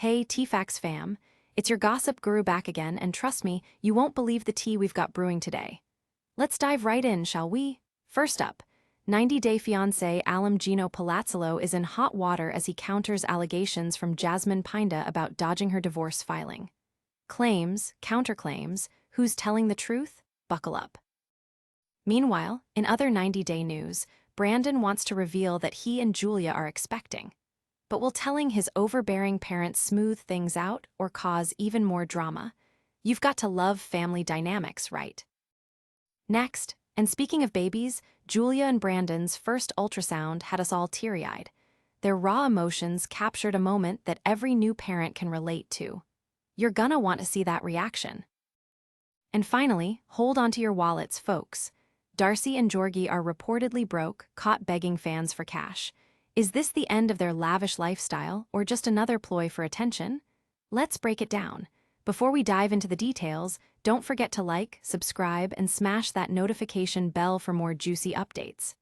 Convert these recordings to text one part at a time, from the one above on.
Hey, TFAX fam. It's your gossip guru back again, and trust me, you won't believe the tea we've got brewing today. Let's dive right in, shall we? First up, 90 Day Fiancé Alam Gino Palazzolo is in hot water as he counters allegations from Jasmine Pinda about dodging her divorce filing. Claims, counterclaims, who's telling the truth? Buckle up. Meanwhile, in other 90-day news, Brandon wants to reveal that he and Julia are expecting. But will telling his overbearing parents smooth things out or cause even more drama? You've got to love family dynamics, right? Next, and speaking of babies, Julia and Brandon's first ultrasound had us all teary-eyed. Their raw emotions captured a moment that every new parent can relate to. You're gonna want to see that reaction. And finally, hold onto your wallets, folks. Darcy and Georgie are reportedly broke, caught begging fans for cash. Is this the end of their lavish lifestyle, or just another ploy for attention? Let's break it down. Before we dive into the details, don't forget to like, subscribe, and smash that notification bell for more juicy updates.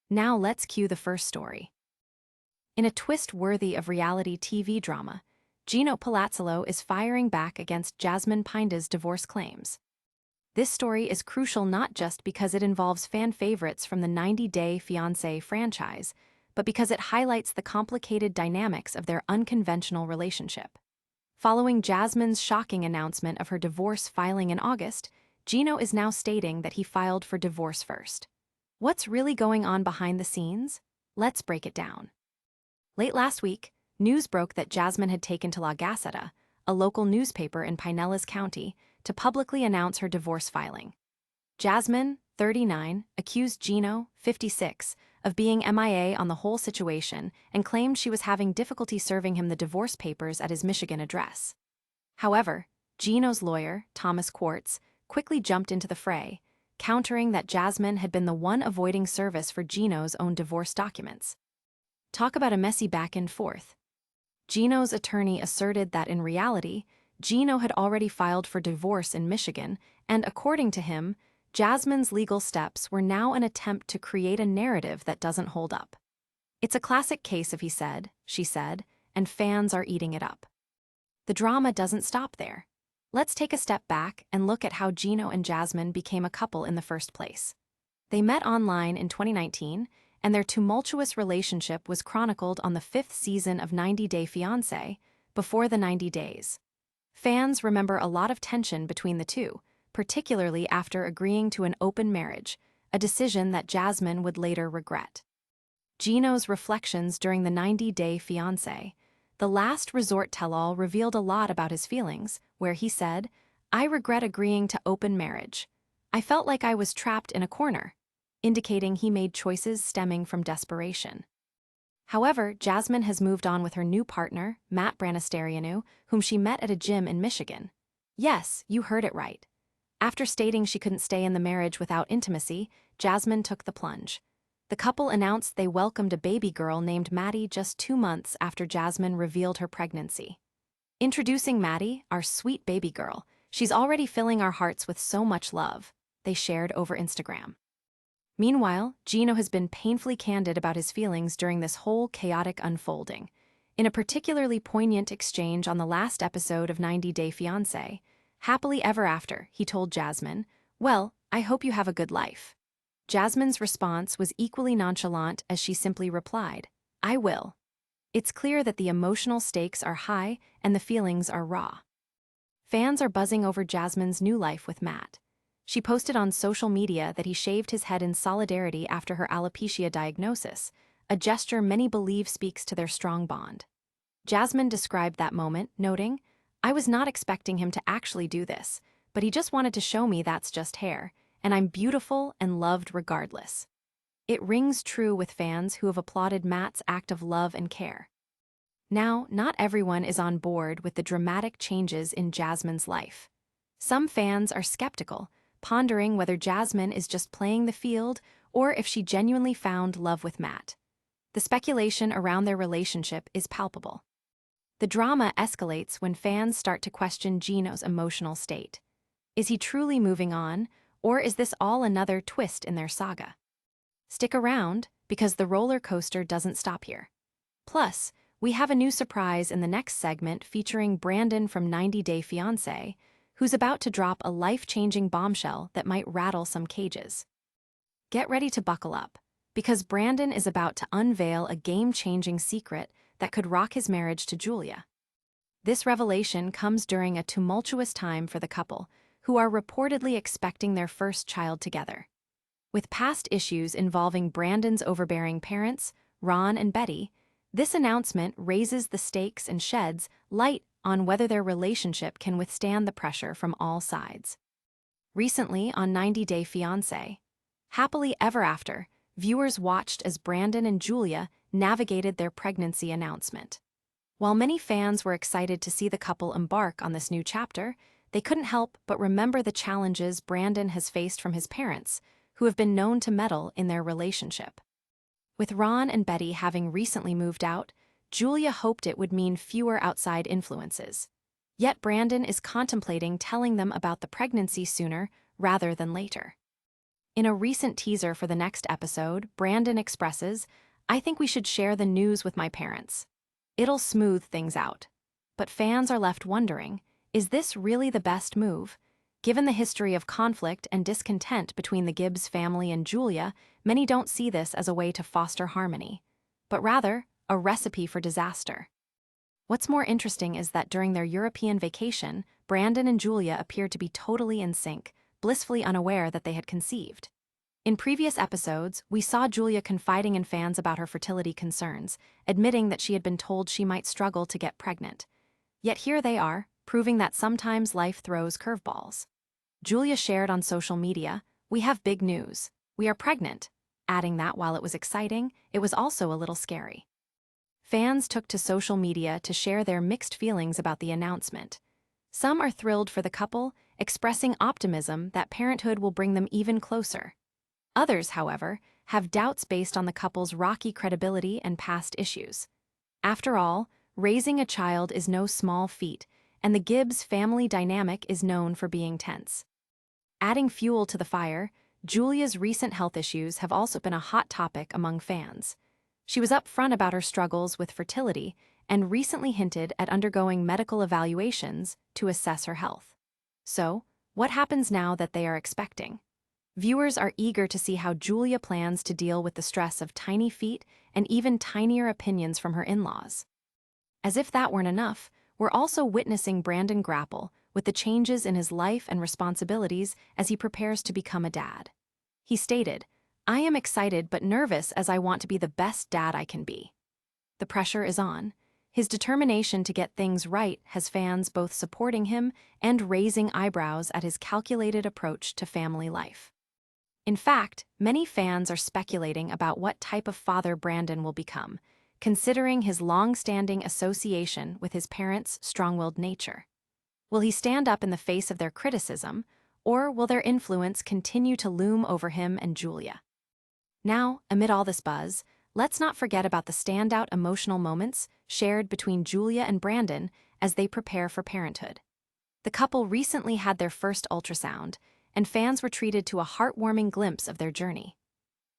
Now let's cue the first story. In a twist worthy of reality TV drama, Gino Palazzolo is firing back against Jasmine Pinda's divorce claims. This story is crucial not just because it involves fan favorites from the 90 Day Fiancé franchise, but because it highlights the complicated dynamics of their unconventional relationship. Following Jasmine's shocking announcement of her divorce filing in August, Gino is now stating that he filed for divorce first. What's really going on behind the scenes? Let's break it down. Late last week, news broke that Jasmine had taken to La Gaceta, a local newspaper in Pinellas County, to publicly announce her divorce filing. Jasmine, 39, accused Gino, 56, of being MIA on the whole situation and claimed she was having difficulty serving him the divorce papers at his Michigan address. However, Gino's lawyer, Thomas Quartz, quickly jumped into the fray, countering that Jasmine had been the one avoiding service for Gino's own divorce documents. Talk about a messy back and forth. Gino's attorney asserted that in reality, Gino had already filed for divorce in Michigan, and according to him, Jasmine's legal steps were now an attempt to create a narrative that doesn't hold up. It's a classic case of he said, she said, and fans are eating it up. The drama doesn't stop there. Let's take a step back and look at how Gino and Jasmine became a couple in the first place. They met online in 2019, and their tumultuous relationship was chronicled on the 5th season of 90 Day Fiancé, Before the 90 Days. Fans remember a lot of tension between the two, particularly after agreeing to an open marriage, a decision that Jasmine would later regret. Gino's reflections during the 90 Day Fiancé, the last resort tell-all, revealed a lot about his feelings, where he said, "I regret agreeing to open marriage. I felt like I was trapped in a corner," indicating he made choices stemming from desperation. However, Jasmine has moved on with her new partner, Matt Branasterianu, whom she met at a gym in Michigan. Yes, you heard it right. After stating she couldn't stay in the marriage without intimacy, Jasmine took the plunge. The couple announced they welcomed a baby girl named Maddie just 2 months after Jasmine revealed her pregnancy. Introducing Maddie, our sweet baby girl, she's already filling our hearts with so much love, they shared over Instagram. Meanwhile, Gino has been painfully candid about his feelings during this whole chaotic unfolding. In a particularly poignant exchange on the last episode of 90 Day Fiancé, Happily Ever After, he told Jasmine, "Well, I hope you have a good life." Jasmine's response was equally nonchalant as she simply replied, "I will." It's clear that the emotional stakes are high and the feelings are raw. Fans are buzzing over Jasmine's new life with Matt. She posted on social media that he shaved his head in solidarity after her alopecia diagnosis, a gesture many believe speaks to their strong bond. Jasmine described that moment, noting, "I was not expecting him to actually do this, but he just wanted to show me that's just hair, and I'm beautiful and loved regardless." It rings true with fans who have applauded Matt's act of love and care. Now, not everyone is on board with the dramatic changes in Jasmine's life. Some fans are skeptical, pondering whether Jasmine is just playing the field or if she genuinely found love with Matt. The speculation around their relationship is palpable. The drama escalates when fans start to question Gino's emotional state. Is he truly moving on, or is this all another twist in their saga? Stick around, because the roller coaster doesn't stop here. Plus, We have a new surprise in the next segment featuring Brandon from 90 Day Fiancé, who's about to drop a life-changing bombshell that might rattle some cages. Get ready to buckle up, because Brandon is about to unveil a game-changing secret that could rock his marriage to Julia. This revelation comes during a tumultuous time for the couple, who are reportedly expecting their first child together. With past issues involving Brandon's overbearing parents, Ron and Betty, this announcement raises the stakes and sheds light on whether their relationship can withstand the pressure from all sides. Recently, on 90 Day Fiancé, Happily Ever After, viewers watched as Brandon and Julia navigated their pregnancy announcement. While many fans were excited to see the couple embark on this new chapter, they couldn't help but remember the challenges Brandon has faced from his parents, who have been known to meddle in their relationship. With Ron and Betty having recently moved out, Julia hoped it would mean fewer outside influences. Yet Brandon is contemplating telling them about the pregnancy sooner rather than later. In a recent teaser for the next episode, Brandon expresses, "I think we should share the news with my parents. It'll smooth things out." But fans are left wondering, is this really the best move? Given the history of conflict and discontent between the Gibbs family and Julia, many don't see this as a way to foster harmony, but rather a recipe for disaster. What's more interesting is that during their European vacation, Brandon and Julia appeared to be totally in sync, blissfully unaware that they had conceived. In previous episodes, we saw Julia confiding in fans about her fertility concerns, admitting that she had been told she might struggle to get pregnant. Yet here they are, proving that sometimes life throws curveballs. Julia shared on social media, "We have big news. We are pregnant," adding that while it was exciting, it was also a little scary. Fans took to social media to share their mixed feelings about the announcement. Some are thrilled for the couple, expressing optimism that parenthood will bring them even closer. Others, however, have doubts based on the couple's rocky credibility and past issues. After all, raising a child is no small feat, and the Gibbs family dynamic is known for being tense. Adding fuel to the fire, Julia's recent health issues have also been a hot topic among fans. She was upfront about her struggles with fertility and recently hinted at undergoing medical evaluations to assess her health. So, what happens now that they are expecting? Viewers are eager to see how Julia plans to deal with the stress of tiny feet and even tinier opinions from her in-laws. As if that weren't enough, we're also witnessing Brandon grapple with the changes in his life and responsibilities as he prepares to become a dad. He stated, "I am excited but nervous as I want to be the best dad I can be." The pressure is on. His determination to get things right has fans both supporting him and raising eyebrows at his calculated approach to family life. In fact, many fans are speculating about what type of father Brandon will become, considering his long-standing association with his parents' strong-willed nature. Will he stand up in the face of their criticism, or will their influence continue to loom over him and Julia? Now, amid all this buzz, let's not forget about the standout emotional moments shared between Julia and Brandon as they prepare for parenthood. The couple recently had their first ultrasound, and fans were treated to a heartwarming glimpse of their journey.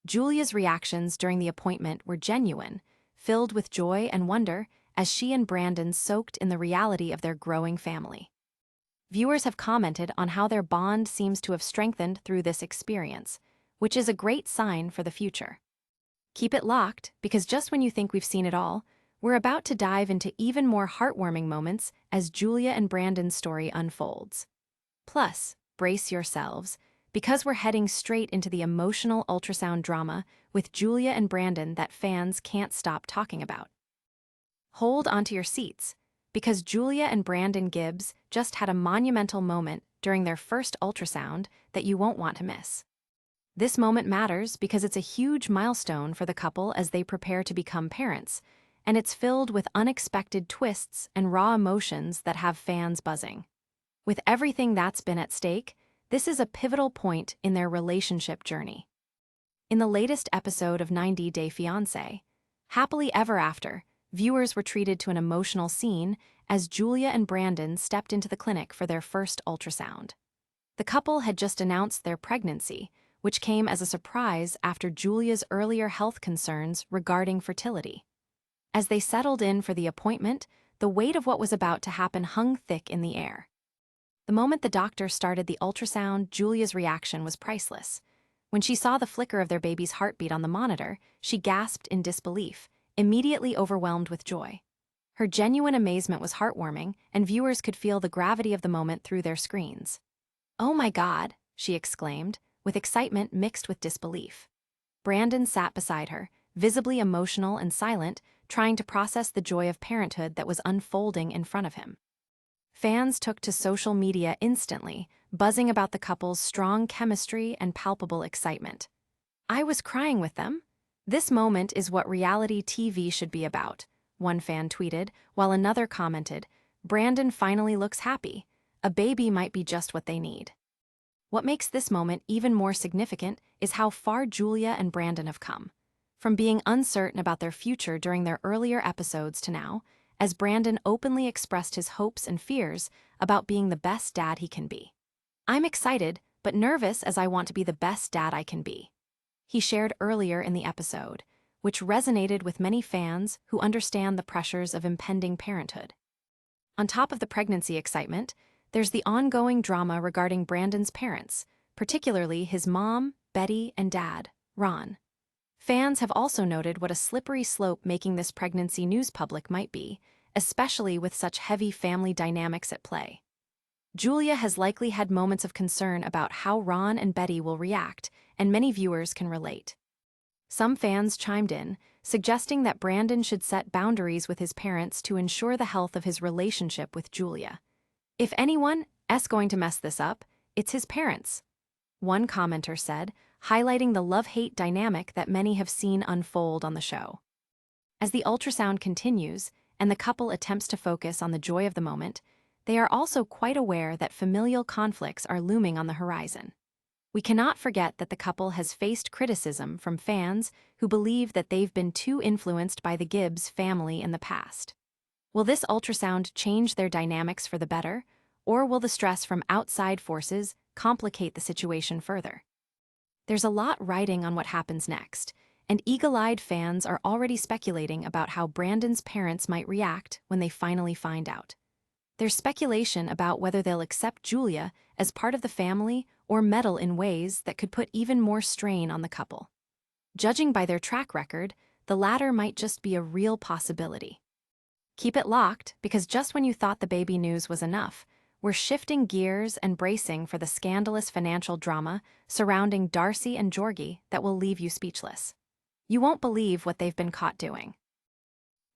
Julia's reactions during the appointment were genuine, filled with joy and wonder as she and Brandon soaked in the reality of their growing family. Viewers have commented on how their bond seems to have strengthened through this experience, which is a great sign for the future. Keep it locked, because just when you think we've seen it all, we're about to dive into even more heartwarming moments as Julia and Brandon's story unfolds. Plus, brace yourselves, because we're heading straight into the emotional ultrasound drama with Julia and Brandon that fans can't stop talking about. Hold onto your seats, because Julia and Brandon Gibbs just had a monumental moment during their first ultrasound that you won't want to miss. This moment matters because it's a huge milestone for the couple as they prepare to become parents, and it's filled with unexpected twists and raw emotions that have fans buzzing. With everything that's been at stake, this is a pivotal point in their relationship journey. In the latest episode of 90 Day Fiancé, Happily Ever After, viewers were treated to an emotional scene as Julia and Brandon stepped into the clinic for their first ultrasound. The couple had just announced their pregnancy, which came as a surprise after Julia's earlier health concerns regarding fertility. As they settled in for the appointment, the weight of what was about to happen hung thick in the air. The moment the doctor started the ultrasound, Julia's reaction was priceless. When she saw the flicker of their baby's heartbeat on the monitor, she gasped in disbelief, immediately overwhelmed with joy. Her genuine amazement was heartwarming, and viewers could feel the gravity of the moment through their screens. "Oh my God," she exclaimed, with excitement mixed with disbelief. Brandon sat beside her, visibly emotional and silent, trying to process the joy of parenthood that was unfolding in front of him. Fans took to social media instantly, buzzing about the couple's strong chemistry and palpable excitement. "I was crying with them. This moment is what reality TV should be about," one fan tweeted, while another commented, "Brandon finally looks happy. A baby might be just what they need." What makes this moment even more significant is how far Julia and Brandon have come. From being uncertain about their future during their earlier episodes to now, as Brandon openly expressed his hopes and fears about being the best dad he can be. "I'm excited, but nervous as I want to be the best dad I can be," he shared earlier in the episode, which resonated with many fans who understand the pressures of impending parenthood. On top of the pregnancy excitement, there's the ongoing drama regarding Brandon's parents, particularly his mom, Betty, and dad, Ron. Fans have also noted what a slippery slope making this pregnancy news public might be, especially with such heavy family dynamics at play. Julia has likely had moments of concern about how Ron and Betty will react, and many viewers can relate. Some fans chimed in, suggesting that Brandon should set boundaries with his parents to ensure the health of his relationship with Julia. "If anyone is going to mess this up, it's his parents," one commenter said, highlighting the love-hate dynamic that many have seen unfold on the show. As the ultrasound continues, and the couple attempts to focus on the joy of the moment, they are also quite aware that familial conflicts are looming on the horizon. We cannot forget that the couple has faced criticism from fans who believe that they've been too influenced by the Gibbs family in the past. Will this ultrasound change their dynamics for the better, or will the stress from outside forces complicate the situation further? There's a lot riding on what happens next, and eagle-eyed fans are already speculating about how Brandon's parents might react when they finally find out. There's speculation about whether they'll accept Julia as part of the family or meddle in ways that could put even more strain on the couple. Judging by their track record, the latter might just be a real possibility. Keep it locked, because just when you thought the baby news was enough, we're shifting gears and bracing for the scandalous financial drama surrounding Darcy and Georgie that will leave you speechless. You won't believe what they've been caught doing.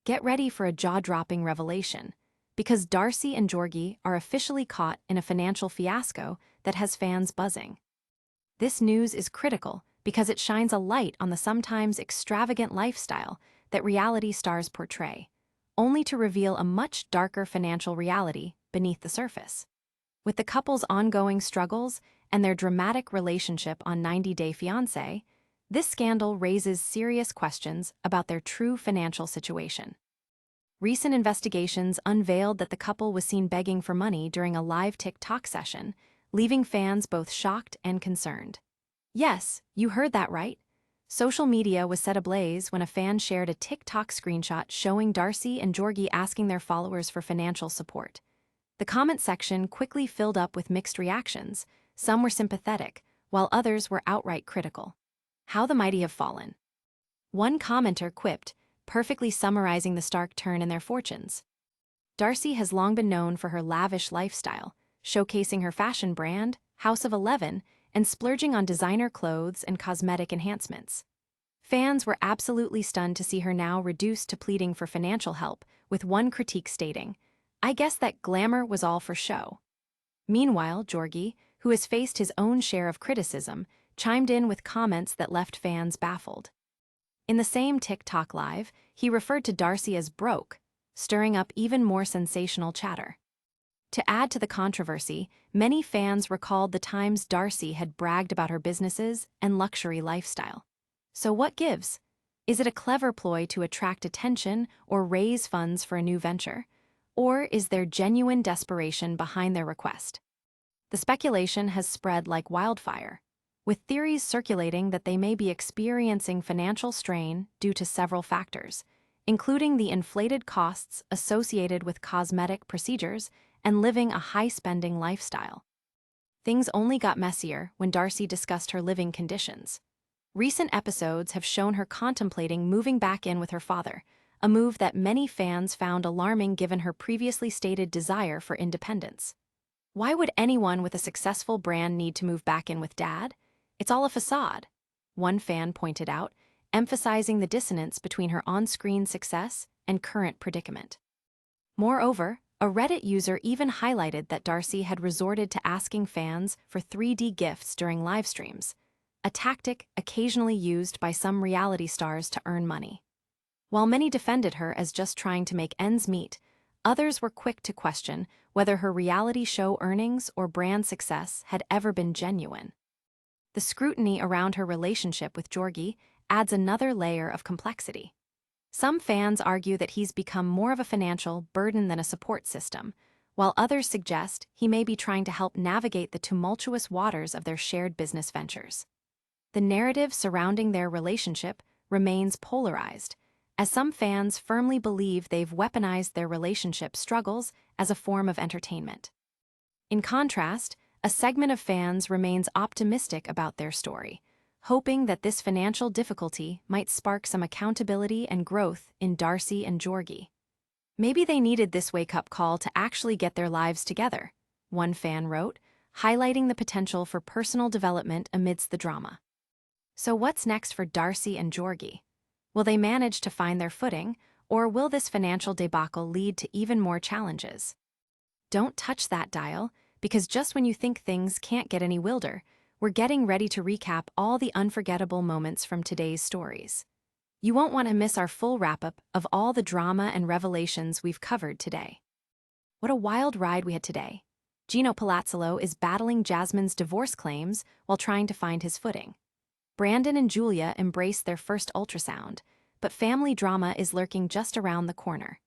Get ready for a jaw-dropping revelation, because Darcy and Georgie are officially caught in a financial fiasco that has fans buzzing. This news is critical because it shines a light on the sometimes extravagant lifestyle that reality stars portray, only to reveal a much darker financial reality beneath the surface. With the couple's ongoing struggles and their dramatic relationship on 90 Day Fiancé, this scandal raises serious questions about their true financial situation. Recent investigations unveiled that the couple was seen begging for money during a live TikTok session, leaving fans both shocked and concerned. Yes, you heard that right. Social media was set ablaze when a fan shared a TikTok screenshot showing Darcy and Georgie asking their followers for financial support. The comment section quickly filled up with mixed reactions. Some were sympathetic, while others were outright critical. How the mighty have fallen. One commenter quipped, perfectly summarizing the stark turn in their fortunes. Darcy has long been known for her lavish lifestyle, showcasing her fashion brand, House of 11, and splurging on designer clothes and cosmetic enhancements. Fans were absolutely stunned to see her now reduced to pleading for financial help, with one critique stating, "I guess that glamour was all for show." Meanwhile, Georgie, who has faced his own share of criticism, chimed in with comments that left fans baffled. In the same TikTok live, he referred to Darcy as broke, stirring up even more sensational chatter. To add to the controversy, many fans recalled the times Darcy had bragged about her businesses and luxury lifestyle. So what gives? Is it a clever ploy to attract attention or raise funds for a new venture? Or is there genuine desperation behind their request? The speculation has spread like wildfire, with theories circulating that they may be experiencing financial strain due to several factors, including the inflated costs associated with cosmetic procedures and living a high-spending lifestyle. Things only got messier when Darcy discussed her living conditions. Recent episodes have shown her contemplating moving back in with her father, a move that many fans found alarming given her previously stated desire for independence. Why would anyone with a successful brand need to move back in with Dad? It's all a facade, one fan pointed out, emphasizing the dissonance between her on-screen success and current predicament. Moreover, a Reddit user even highlighted that Darcy had resorted to asking fans for 3D gifts during live streams, a tactic occasionally used by some reality stars to earn money. While many defended her as just trying to make ends meet, others were quick to question whether her reality show earnings or brand success had ever been genuine. The scrutiny around her relationship with Georgi adds another layer of complexity. Some fans argue that he's become more of a financial burden than a support system, while others suggest he may be trying to help navigate the tumultuous waters of their shared business ventures. The narrative surrounding their relationship remains polarized, as some fans firmly believe they've weaponized their relationship struggles as a form of entertainment. In contrast, a segment of fans remains optimistic about their story, hoping that this financial difficulty might spark some accountability and growth in Darcy and Georgi. Maybe they needed this wake-up call to actually get their lives together, one fan wrote, highlighting the potential for personal development amidst the drama. So what's next for Darcy and Georgi? Will they manage to find their footing, or will this financial debacle lead to even more challenges? Don't touch that dial, because just when you think things can't get any wilder, we're getting ready to recap all the unforgettable moments from today's stories. You won't want to miss our full wrap-up of all the drama and revelations we've covered today. What a wild ride we had today. Gino Palazzolo is battling Jasmine's divorce claims while trying to find his footing. Brandon and Julia embrace their first ultrasound, but family drama is lurking just around the corner.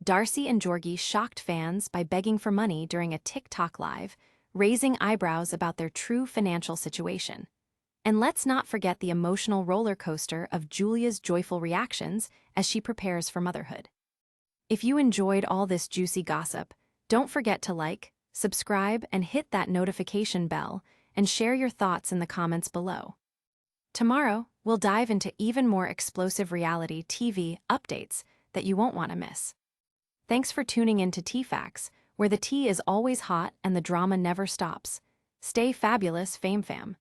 Darcy and Georgi shocked fans by begging for money during a TikTok live, raising eyebrows about their true financial situation. And let's not forget the emotional roller coaster of Julia's joyful reactions as she prepares for motherhood. If you enjoyed all this juicy gossip, don't forget to like, subscribe, and hit that notification bell, and share your thoughts in the comments below. Tomorrow, we'll dive into even more explosive reality TV updates that you won't want to miss. Thanks for tuning in to T-Facts, where the tea is always hot and the drama never stops. Stay fabulous, FameFam.